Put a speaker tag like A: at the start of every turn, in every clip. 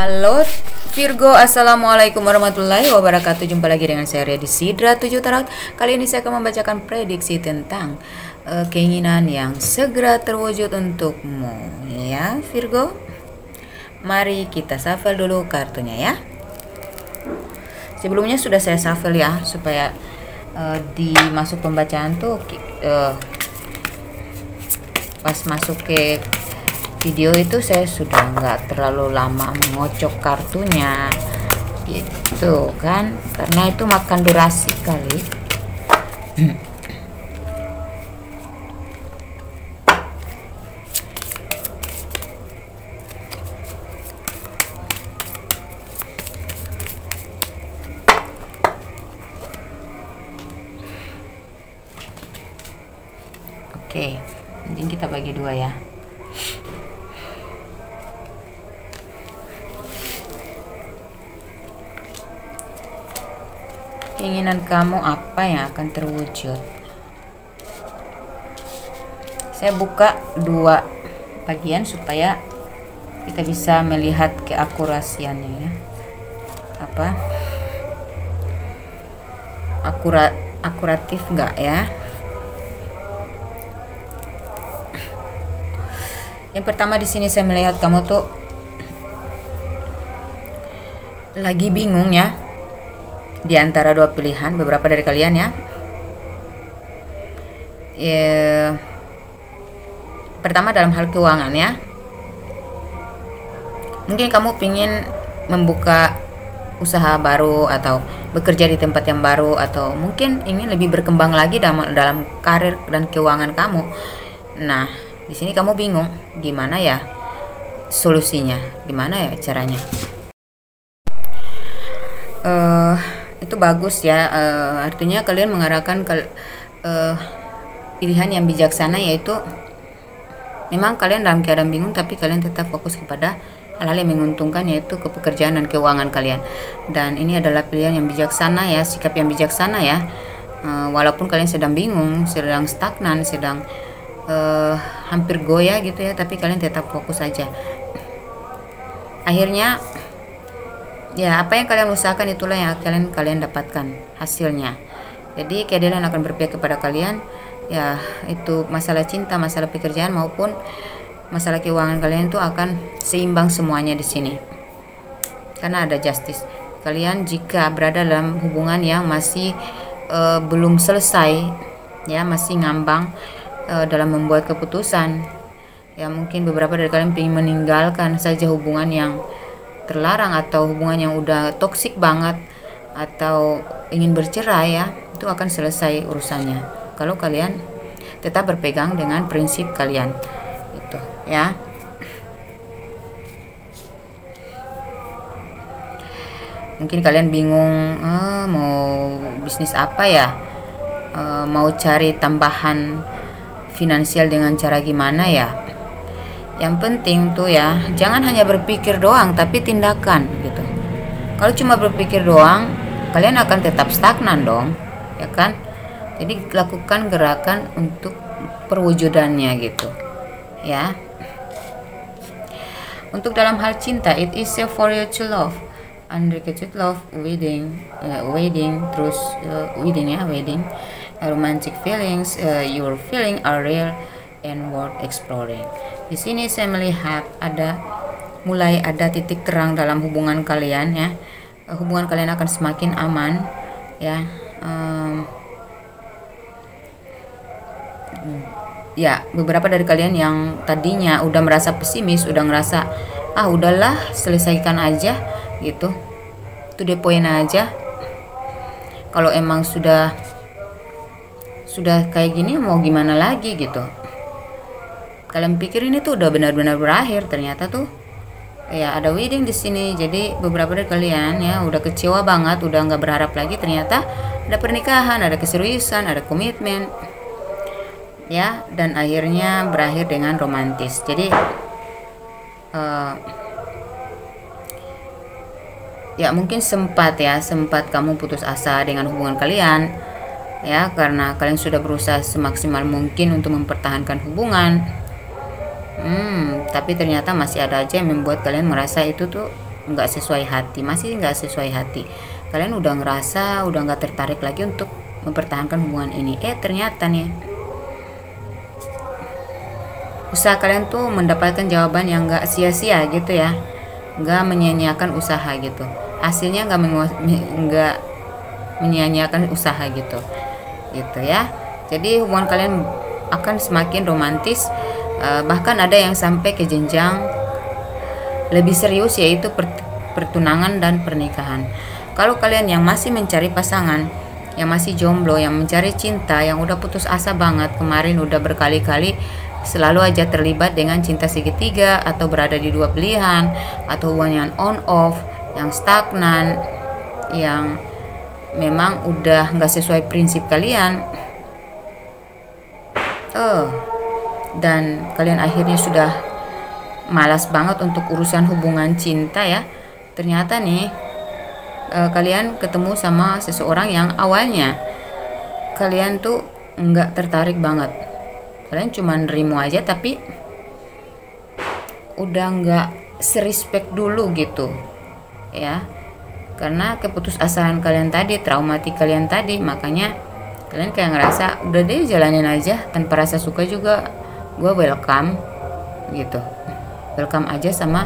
A: Halo Virgo, Assalamualaikum warahmatullahi wabarakatuh. Jumpa lagi dengan saya Ria di Sidra 7 Tarot. Kali ini saya akan membacakan prediksi tentang keinginan yang segera terwujud untukmu, ya Virgo. Mari kita shuffle dulu kartunya ya. Sebelumnya sudah saya shuffle ya, supaya di masuk pembacaan tuh pas masuk ke video itu saya sudah nggak terlalu lama mengocok kartunya gitu kan, karena itu makan durasi kali. Oke, mungkin kita bagi dua ya. Keinginan kamu apa yang akan terwujud? Saya buka dua bagian supaya kita bisa melihat keakurasiannya ya. Apa? Akuratif enggak ya? Yang pertama di sini saya melihat kamu tuh lagi bingung ya, di antara dua pilihan, beberapa dari kalian ya. Pertama dalam hal keuangan ya. Mungkin kamu ingin membuka usaha baru atau bekerja di tempat yang baru, atau mungkin ingin lebih berkembang lagi dalam karir dan keuangan kamu. Nah, di sini kamu bingung gimana ya solusinya, gimana ya caranya. Itu bagus ya, artinya kalian mengarahkan ke pilihan yang bijaksana, yaitu memang kalian dalam keadaan bingung tapi kalian tetap fokus kepada hal-hal yang menguntungkan, yaitu ke pekerjaan dan keuangan kalian. Dan ini adalah pilihan yang bijaksana ya, sikap yang bijaksana ya. Walaupun kalian sedang bingung, sedang stagnan, sedang hampir goyah gitu ya, tapi kalian tetap fokus saja. Akhirnya ya, apa yang kalian usahakan itulah yang kalian dapatkan hasilnya. Jadi keadilan akan berpihak kepada kalian ya, itu masalah cinta, masalah pekerjaan maupun masalah keuangan kalian itu akan seimbang semuanya di sini. Karena ada justice. Kalian jika berada dalam hubungan yang masih belum selesai ya, masih ngambang dalam membuat keputusan ya, mungkin beberapa dari kalian ingin meninggalkan saja hubungan yang terlarang atau hubungan yang udah toksik banget, atau ingin bercerai ya, itu akan selesai urusannya kalau kalian tetap berpegang dengan prinsip kalian itu ya. Mungkin kalian bingung mau bisnis apa ya, mau cari tambahan finansial dengan cara gimana ya. Yang penting tuh ya, jangan hanya berpikir doang tapi tindakan gitu. Kalau cuma berpikir doang, kalian akan tetap stagnan dong, ya kan? Jadi lakukan gerakan untuk perwujudannya gitu, ya. Untuk dalam hal cinta, it is for you to love, unrequited love, wedding, terus wedding ya, wedding, romantic feelings, your feeling are real and worth exploring. Di sini saya melihat mulai ada titik terang dalam hubungan kalian ya. Hubungan kalian akan semakin aman ya. Ya, beberapa dari kalian yang tadinya udah merasa pesimis, udah ngerasa udahlah selesaikan aja gitu, to the point aja. Kalau emang sudah kayak gini mau gimana lagi gitu. Kalian pikir ini tuh udah benar-benar berakhir, ternyata tuh ya ada wedding di sini. Jadi beberapa dari kalian ya udah kecewa banget, udah nggak berharap lagi, ternyata ada pernikahan, ada keseriusan, ada komitmen ya, dan akhirnya berakhir dengan romantis. Jadi ya mungkin sempat kamu putus asa dengan hubungan kalian ya, karena kalian sudah berusaha semaksimal mungkin untuk mempertahankan hubungan. Tapi ternyata masih ada aja yang membuat kalian merasa itu tuh nggak sesuai hati, masih nggak sesuai hati. Kalian udah ngerasa udah nggak tertarik lagi untuk mempertahankan hubungan ini. Ternyata nih usaha kalian tuh mendapatkan jawaban yang nggak sia-sia gitu ya, nggak menyia-nyiakan usaha gitu. Hasilnya nggak menyia-nyiakan usaha gitu ya. Jadi hubungan kalian akan semakin romantis, bahkan ada yang sampai ke jenjang lebih serius, yaitu pertunangan dan pernikahan. Kalau kalian yang masih mencari pasangan, yang masih jomblo, yang mencari cinta, yang udah putus asa banget, kemarin udah berkali-kali selalu aja terlibat dengan cinta segitiga atau berada di dua pilihan, atau hubungan yang on off, yang stagnan, yang memang udah nggak sesuai prinsip kalian, dan kalian akhirnya sudah malas banget untuk urusan hubungan cinta ya. Ternyata nih kalian ketemu sama seseorang yang awalnya kalian tuh nggak tertarik banget, kalian cuma nerimo aja, tapi udah nggak serespek dulu gitu ya, karena keputusasaan kalian tadi, traumatik kalian tadi, makanya kalian kayak ngerasa udah deh jalanin aja tanpa rasa suka juga, gue welcome gitu, welcome aja sama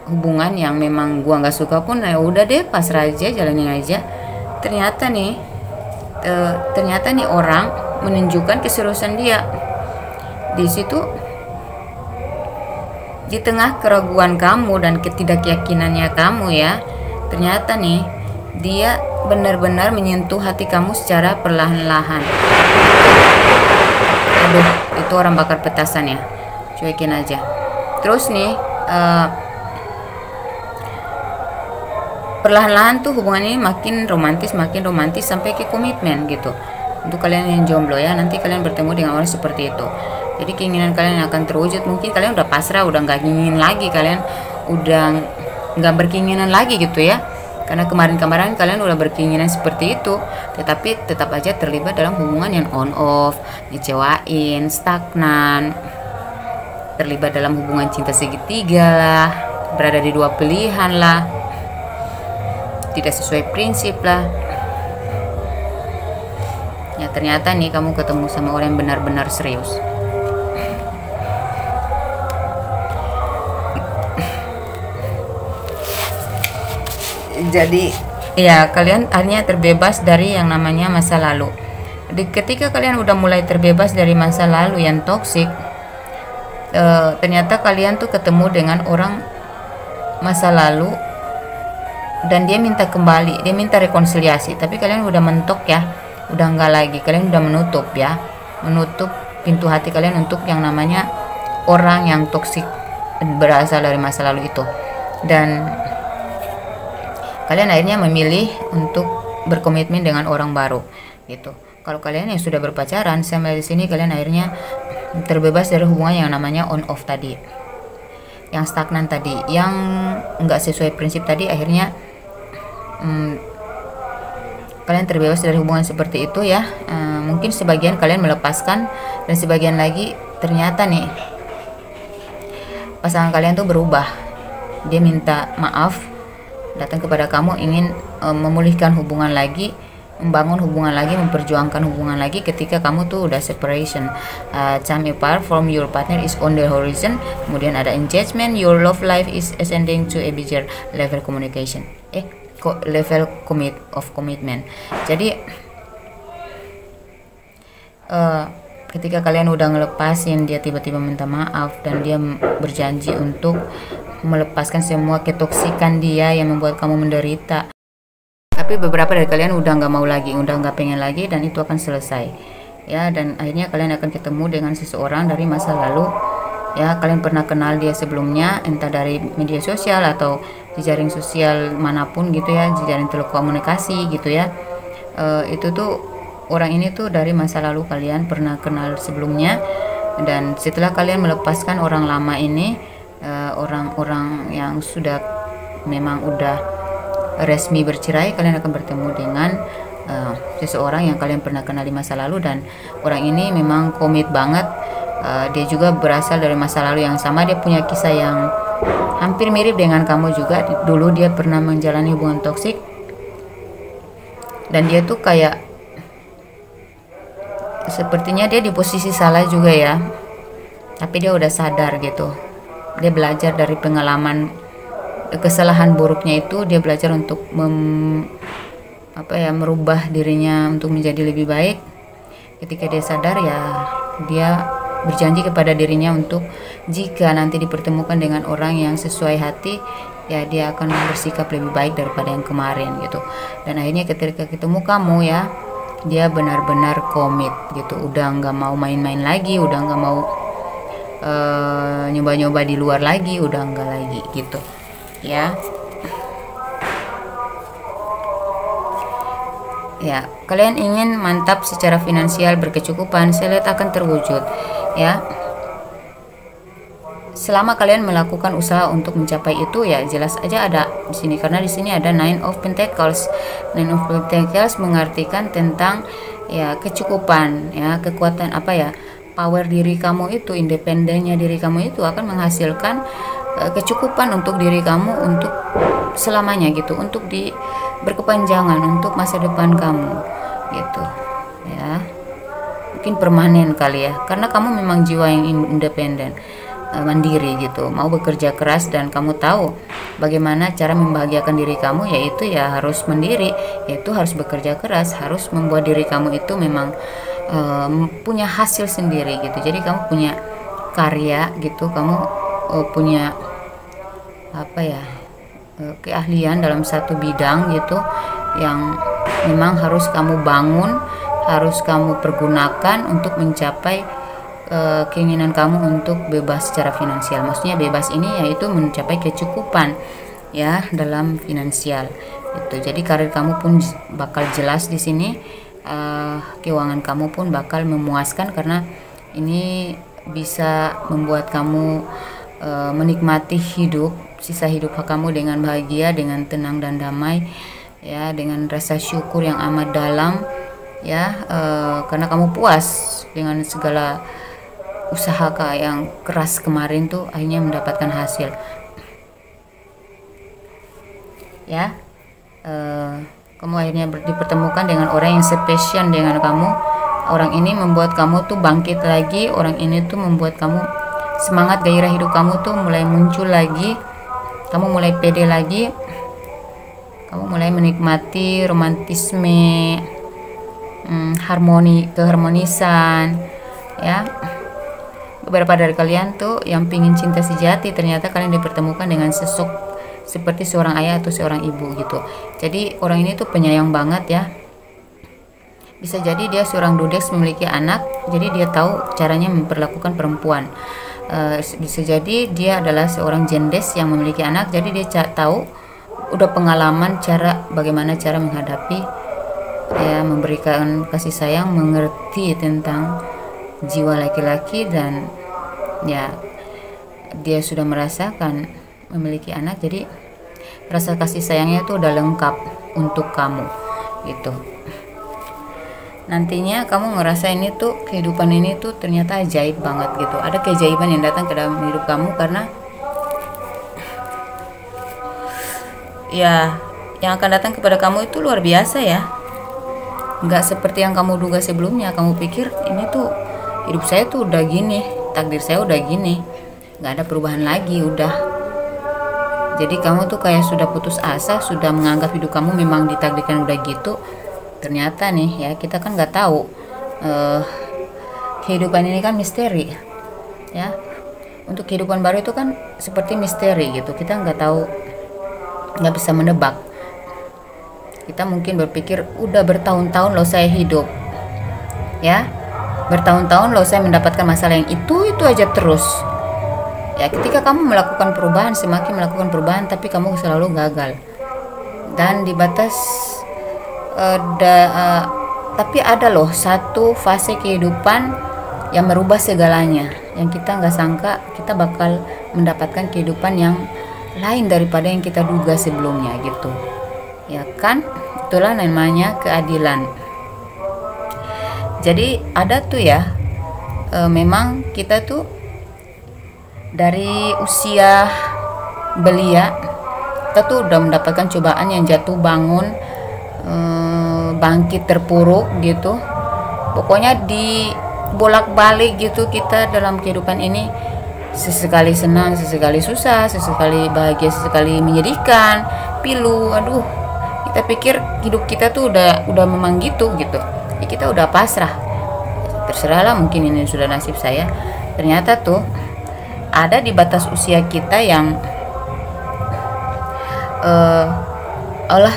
A: hubungan yang memang gue nggak suka pun, ya udah deh pasrah aja, jalanin aja. Ternyata nih orang menunjukkan keseriusan dia di situ. Di tengah keraguan kamu dan ketidakyakinannya kamu ya, ternyata nih dia benar-benar menyentuh hati kamu secara perlahan-lahan. Aduh, itu orang bakar petasan ya, cuekin aja. Terus nih perlahan-lahan tuh hubungan ini makin romantis sampai ke komitmen gitu. Untuk kalian yang jomblo ya, nanti kalian bertemu dengan orang seperti itu. Jadi keinginan kalian akan terwujud. Mungkin kalian udah pasrah, udah nggak ingin lagi, kalian udah nggak berkeinginan lagi gitu ya. Karena kemarin-kemarin kalian udah berkeinginan seperti itu, tetapi tetap aja terlibat dalam hubungan yang on off, ngecewain, stagnan, terlibat dalam hubungan cinta segitiga lah, berada di dua pilihan lah, tidak sesuai prinsip lah. Ya ternyata nih kamu ketemu sama orang yang benar-benar serius. Jadi ya kalian akhirnya terbebas dari yang namanya masa lalu. Ketika kalian udah mulai terbebas dari masa lalu yang toksik, ternyata kalian tuh ketemu dengan orang masa lalu dan dia minta kembali, dia minta rekonsiliasi, tapi kalian udah mentok ya, udah enggak lagi, kalian udah menutup ya, menutup pintu hati kalian untuk yang namanya orang yang toksik berasal dari masa lalu itu. Dan kalian akhirnya memilih untuk berkomitmen dengan orang baru gitu. Kalau kalian yang sudah berpacaran, sampai di sini kalian akhirnya terbebas dari hubungan yang namanya on off tadi, yang stagnan tadi, yang nggak sesuai prinsip tadi. Akhirnya kalian terbebas dari hubungan seperti itu ya. Mungkin sebagian kalian melepaskan, dan sebagian lagi ternyata nih pasangan kalian tuh berubah. Dia minta maaf, datang kepada kamu, ingin memulihkan hubungan lagi, membangun hubungan lagi, memperjuangkan hubungan lagi ketika kamu tuh udah separation. Time apart from your partner is on the horizon. Kemudian ada engagement, your love life is ascending to a bigger level communication. Level of commitment. Jadi ketika kalian udah ngelepasin, dia tiba-tiba minta maaf dan dia berjanji untuk melepaskan semua ketoksikan dia yang membuat kamu menderita. Tapi beberapa dari kalian udah nggak mau lagi, udah nggak pengen lagi, dan itu akan selesai ya. Dan akhirnya kalian akan ketemu dengan seseorang dari masa lalu ya. Kalian pernah kenal dia sebelumnya, entah dari media sosial atau jejaring sosial manapun gitu ya, jejaring telekomunikasi gitu ya. Itu tuh orang ini tuh dari masa lalu kalian pernah kenal sebelumnya, dan setelah kalian melepaskan orang lama ini, orang-orang yang sudah memang udah resmi bercerai, kalian akan bertemu dengan seseorang yang kalian pernah kenal di masa lalu, dan orang ini memang komit banget. Dia juga berasal dari masa lalu yang sama, dia punya kisah yang hampir mirip dengan kamu juga. Dulu dia pernah menjalani hubungan toksik dan dia tuh kayak sepertinya dia di posisi salah juga ya, tapi dia udah sadar gitu. Dia belajar dari pengalaman kesalahan buruknya itu, dia belajar untuk merubah dirinya untuk menjadi lebih baik. Ketika dia sadar ya, dia berjanji kepada dirinya untuk jika nanti dipertemukan dengan orang yang sesuai hati, ya dia akan bersikap lebih baik daripada yang kemarin gitu. Dan akhirnya ketika ketemu kamu ya, dia benar-benar komit gitu, udah nggak mau main-main lagi, udah nggak mau nyoba-nyoba di luar lagi, udah nggak lagi gitu ya. Ya, kalian ingin mantap secara finansial, berkecukupan, saya lihat akan terwujud ya. Selama kalian melakukan usaha untuk mencapai itu ya, jelas aja ada di sini, karena di sini ada Nine of Pentacles. Nine of Pentacles mengartikan tentang ya kecukupan ya, kekuatan power diri kamu itu, independennya diri kamu itu akan menghasilkan kecukupan untuk diri kamu untuk selamanya gitu, untuk berkepanjangan untuk masa depan kamu gitu ya. Mungkin permanen kali ya, karena kamu memang jiwa yang independen, mandiri gitu, mau bekerja keras, dan kamu tahu bagaimana cara membahagiakan diri kamu, yaitu ya harus mandiri, yaitu harus bekerja keras, harus membuat diri kamu itu memang punya hasil sendiri gitu. Jadi kamu punya karya gitu, kamu punya keahlian dalam satu bidang gitu yang memang harus kamu bangun, harus kamu pergunakan untuk mencapai keinginan kamu untuk bebas secara finansial. Maksudnya bebas ini yaitu mencapai kecukupan ya dalam finansial itu. Jadi karir kamu pun bakal jelas di sini, keuangan kamu pun bakal memuaskan, karena ini bisa membuat kamu menikmati hidup, sisa hidup kamu dengan bahagia, dengan tenang dan damai ya, dengan rasa syukur yang amat dalam ya, karena kamu puas dengan segala usaha yang keras kemarin tuh akhirnya mendapatkan hasil ya. Kamu akhirnya dipertemukan dengan orang yang spesial dengan kamu. Orang ini membuat kamu tuh bangkit lagi, orang ini tuh membuat kamu semangat, gairah hidup kamu tuh mulai muncul lagi, kamu mulai pede lagi, kamu mulai menikmati romantisme, keharmonisan ya. Beberapa dari kalian tuh yang pingin cinta sejati, ternyata kalian dipertemukan dengan sosok seperti seorang ayah atau seorang ibu gitu. Jadi orang ini tuh penyayang banget ya. Bisa jadi dia seorang dudeks memiliki anak, jadi dia tahu caranya memperlakukan perempuan. Bisa jadi dia adalah seorang jendes yang memiliki anak, jadi dia tahu, udah pengalaman bagaimana cara menghadapi ya, memberikan kasih sayang, mengerti tentang jiwa laki-laki, dan ya dia sudah merasakan memiliki anak, jadi rasa kasih sayangnya itu udah lengkap untuk kamu gitu. Nantinya kamu ngerasa ini tuh, kehidupan ini tuh ternyata ajaib banget gitu, ada keajaiban yang datang ke dalam hidup kamu, karena ya yang akan datang kepada kamu itu luar biasa ya, nggak seperti yang kamu duga sebelumnya. Kamu pikir ini tuh hidup saya tuh udah gini, takdir saya udah gini, nggak ada perubahan lagi udah. Jadi kamu tuh kayak sudah putus asa, sudah menganggap hidup kamu memang ditakdirkan udah gitu. Ternyata nih ya, kita kan nggak tahu, kehidupan ini kan misteri ya. Untuk kehidupan baru itu kan seperti misteri gitu, kita nggak tahu, nggak bisa menebak. Kita mungkin berpikir udah bertahun-tahun loh saya hidup ya, bertahun-tahun loh saya mendapatkan masalah yang itu aja terus ya. Ketika kamu melakukan perubahan, semakin melakukan perubahan, tapi kamu selalu gagal. Dan di batas tapi ada loh satu fase kehidupan yang merubah segalanya, yang kita nggak sangka kita bakal mendapatkan kehidupan yang lain daripada yang kita duga sebelumnya gitu ya kan. Itulah namanya keadilan. Jadi ada tuh ya, memang kita tuh dari usia belia, kita tuh udah mendapatkan cobaan yang jatuh bangun, bangkit terpuruk gitu. Pokoknya di bolak-balik gitu kita dalam kehidupan ini, sesekali senang, sesekali susah, sesekali bahagia, sesekali menyedihkan, pilu. Aduh, kita pikir hidup kita tuh udah memang gitu. Ya, kita udah pasrah. Terserahlah, mungkin ini sudah nasib saya. Ternyata tuh ada di batas usia kita yang Allah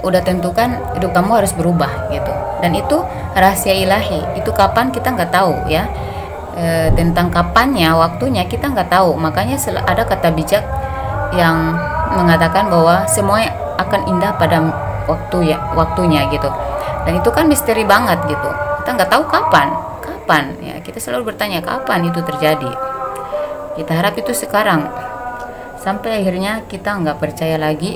A: udah tentukan hidup kamu harus berubah gitu. Dan itu rahasia ilahi. Itu kapan kita nggak tahu ya. Tentang kapannya, waktunya kita nggak tahu. Makanya ada kata bijak yang mengatakan bahwa semua akan indah pada waktunya gitu. Dan itu kan misteri banget gitu. Kita nggak tahu kapan ya. Kita selalu bertanya kapan itu terjadi. Kita harap itu sekarang. Sampai akhirnya kita nggak percaya lagi,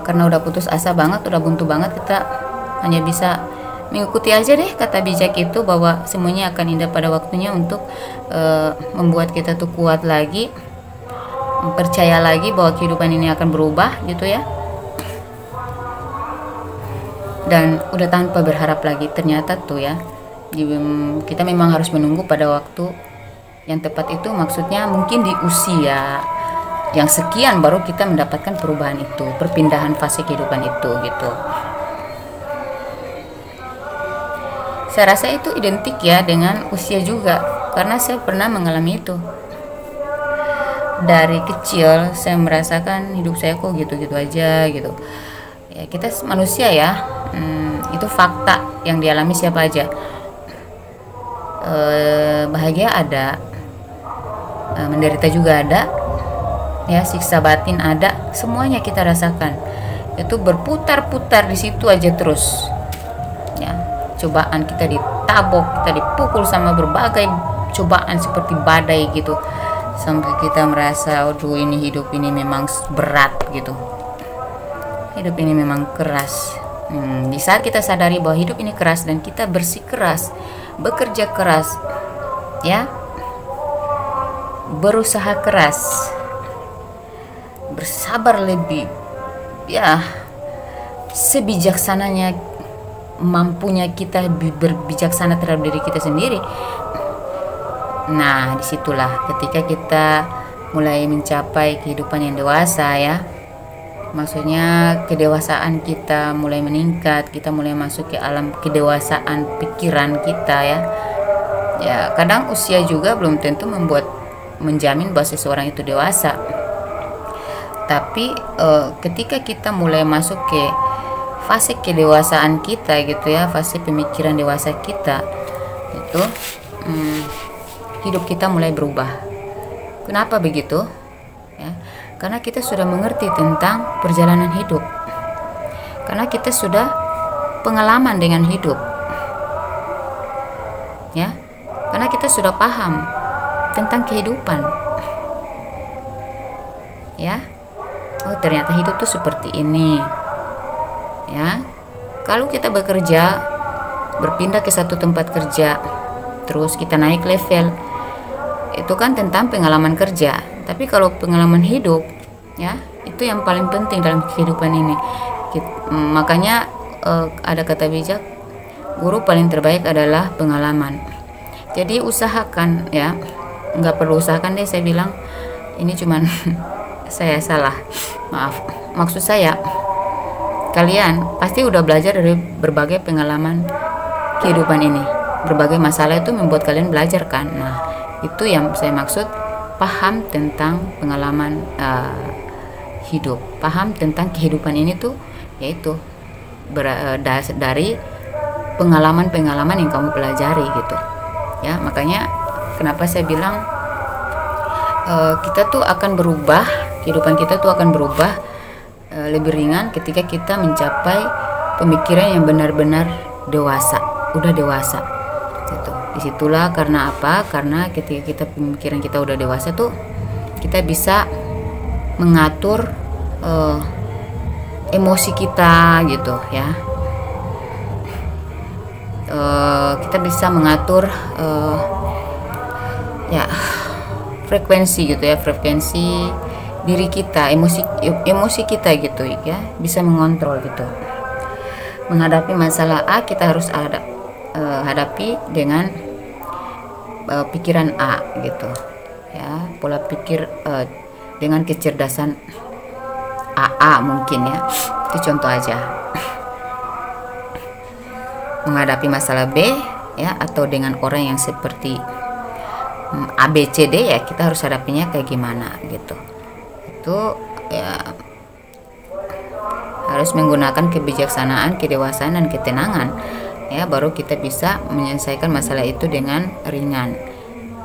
A: karena udah putus asa banget, udah buntu banget. Kita hanya bisa mengikuti aja deh kata bijak itu, bahwa semuanya akan indah pada waktunya, untuk membuat kita tuh kuat lagi, percaya lagi bahwa kehidupan ini akan berubah gitu ya. Dan udah tanpa berharap lagi. Ternyata tuh ya, kita memang harus menunggu pada waktu yang tepat itu. Maksudnya mungkin di usia yang sekian baru kita mendapatkan perubahan itu, perpindahan fase kehidupan itu gitu. Saya rasa itu identik ya dengan usia juga, karena saya pernah mengalami itu. Dari kecil saya merasakan hidup saya kok gitu-gitu aja gitu. Ya, kita manusia ya, itu fakta yang dialami siapa aja. Bahagia ada, menderita juga ada, ya, siksa batin ada, semuanya kita rasakan. Itu berputar-putar di situ aja terus. Ya, cobaan kita ditabok, kita dipukul sama berbagai cobaan seperti badai gitu, sampai kita merasa, aduh ini hidup ini memang berat gitu. Hidup ini memang keras. Di saat kita sadari bahwa hidup ini keras dan kita bersikeras, bekerja keras, ya, berusaha keras, bersabar lebih, ya, sebijaksananya mampunya kita berbijaksana terhadap diri kita sendiri. Nah, disitulah ketika kita mulai mencapai kehidupan yang dewasa ya. Maksudnya kedewasaan kita mulai meningkat, kita mulai masuk ke alam kedewasaan pikiran kita ya. Ya, kadang usia juga belum tentu menjamin bahwa seseorang itu dewasa. Tapi ketika kita mulai masuk ke fase kedewasaan kita gitu ya, fase pemikiran dewasa kita itu, hidup kita mulai berubah. Kenapa begitu? Ya, karena kita sudah mengerti tentang perjalanan hidup. Karena kita sudah pengalaman dengan hidup. Ya. Karena kita sudah paham tentang kehidupan. Ya. Oh, ternyata hidup tuh seperti ini. Ya. Kalau kita bekerja, berpindah ke satu tempat kerja, terus kita naik level, itu kan tentang pengalaman kerja. Tapi kalau pengalaman hidup, ya, itu yang paling penting dalam kehidupan ini. Makanya ada kata bijak, guru paling terbaik adalah pengalaman. Jadi usahakan ya, nggak perlu usahakan deh, saya bilang ini cuman saya salah, maaf. Maksud saya, kalian pasti udah belajar dari berbagai pengalaman kehidupan ini. Berbagai masalah itu membuat kalian belajar kan. Nah, itu yang saya maksud, paham tentang pengalaman hidup, paham tentang kehidupan ini tuh, yaitu dari pengalaman-pengalaman yang kamu pelajari gitu ya. Makanya kenapa saya bilang kita tuh akan berubah, kehidupan kita tuh akan berubah lebih ringan ketika kita mencapai pemikiran yang benar-benar dewasa, udah dewasa gitu. Disitulah karena apa? Karena ketika pemikiran kita udah dewasa tuh, kita bisa mengatur emosi kita gitu ya. Kita bisa mengatur ya frekuensi gitu ya, frekuensi diri kita, emosi kita gitu ya, bisa mengontrol gitu. Menghadapi masalah A kita harus hadapi dengan pikiran A gitu ya, pola pikir dengan kecerdasan AA mungkin ya, itu contoh aja. Menghadapi masalah B ya, atau dengan orang yang seperti ABCD ya, kita harus hadapinya kayak gimana gitu. Itu ya harus menggunakan kebijaksanaan, kedewasaan, dan ketenangan ya, baru kita bisa menyelesaikan masalah itu dengan ringan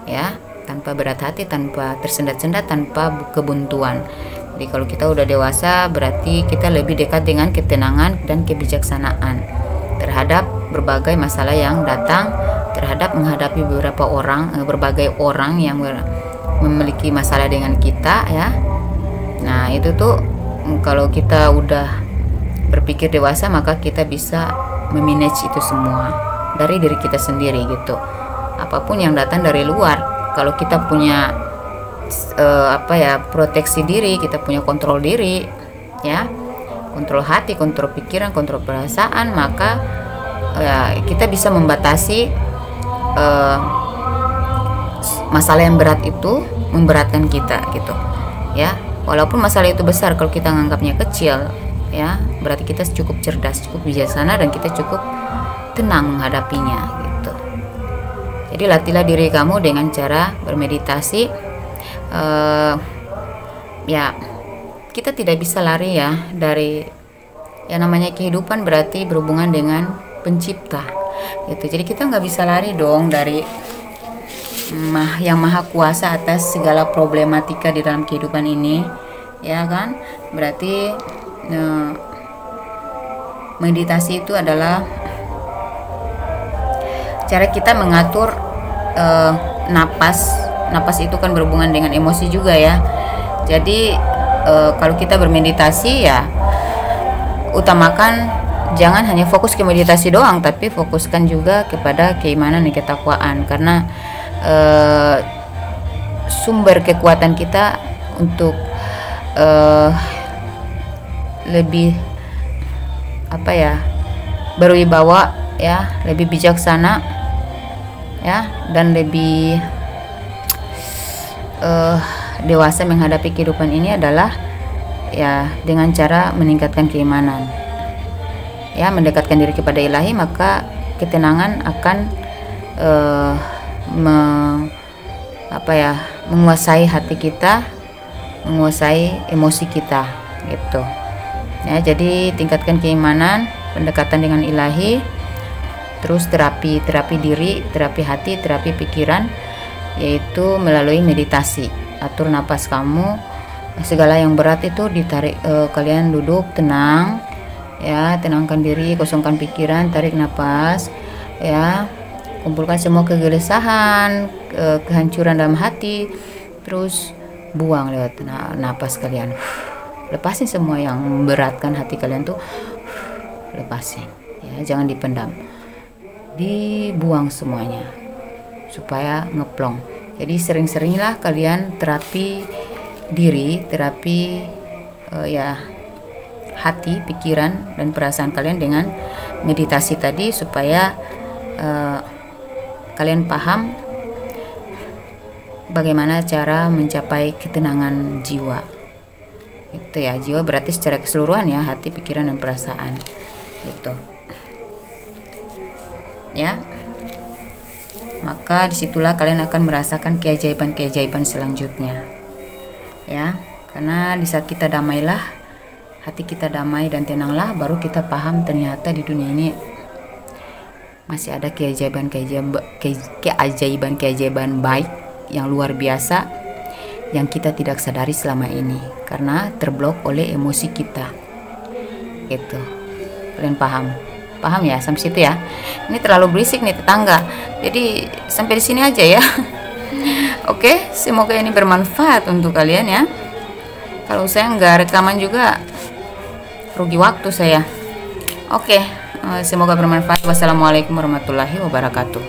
A: ya, tanpa berat hati, tanpa tersendat-sendat, tanpa kebuntuan. Jadi kalau kita udah dewasa, berarti kita lebih dekat dengan ketenangan dan kebijaksanaan terhadap berbagai masalah yang datang, terhadap menghadapi berbagai orang yang memiliki masalah dengan kita ya. Nah itu tuh kalau kita udah berpikir dewasa, maka kita bisa memanage itu semua dari diri kita sendiri gitu. Apapun yang datang dari luar, kalau kita punya proteksi diri, kita punya kontrol diri ya, kontrol hati, kontrol pikiran, kontrol perasaan, maka kita bisa membatasi masalah yang berat itu memberatkan kita gitu ya. Walaupun masalah itu besar, kalau kita menganggapnya kecil ya, berarti kita cukup cerdas, cukup bijaksana, dan kita cukup tenang menghadapinya gitu. Jadi latihlah diri kamu dengan cara bermeditasi. Ya kita tidak bisa lari ya dari yang namanya kehidupan, berarti berhubungan dengan pencipta gitu. Jadi kita nggak bisa lari dong dari yang maha kuasa atas segala problematika di dalam kehidupan ini ya kan. Berarti meditasi itu adalah cara kita mengatur napas itu kan berhubungan dengan emosi juga ya. Jadi kalau kita bermeditasi ya, utamakan jangan hanya fokus ke meditasi doang, tapi fokuskan juga kepada keimanan dan ketakwaan, karena sumber kekuatan kita untuk lebih berwibawa ya, lebih bijaksana ya, dan lebih dewasa menghadapi kehidupan ini adalah ya dengan cara meningkatkan keimanan ya, mendekatkan diri kepada ilahi, maka ketenangan akan menguasai hati kita, menguasai emosi kita gitu ya. Jadi tingkatkan keimanan, pendekatan dengan ilahi, terus terapi diri, terapi hati, terapi pikiran, yaitu melalui meditasi. Atur napas kamu, segala yang berat itu ditarik, kalian duduk tenang ya, tenangkan diri, kosongkan pikiran, tarik napas ya, kumpulkan semua kegelisahan, kehancuran dalam hati, terus buang lewat napas kalian. Lepasin semua yang memberatkan hati kalian tuh, lepasin ya, jangan dipendam, dibuang semuanya supaya ngeplong. Jadi sering-seringlah kalian terapi diri, terapi hati, pikiran, dan perasaan kalian dengan meditasi tadi, supaya kalian paham bagaimana cara mencapai ketenangan jiwa. Itu ya, jiwa berarti secara keseluruhan ya, hati, pikiran, dan perasaan gitu ya. Maka disitulah kalian akan merasakan keajaiban-keajaiban selanjutnya ya, karena di saat kita damailah, hati kita damai dan tenanglah, baru kita paham ternyata di dunia ini masih ada keajaiban baik yang luar biasa yang kita tidak sadari selama ini karena terblok oleh emosi kita gitu. Kalian paham ya sampai situ ya? Ini terlalu berisik nih tetangga, jadi sampai di sini aja ya. Oke, semoga ini bermanfaat untuk kalian ya. Kalau saya nggak rekaman juga rugi waktu saya. Oke, semoga bermanfaat. Wassalamualaikum warahmatullahi wabarakatuh.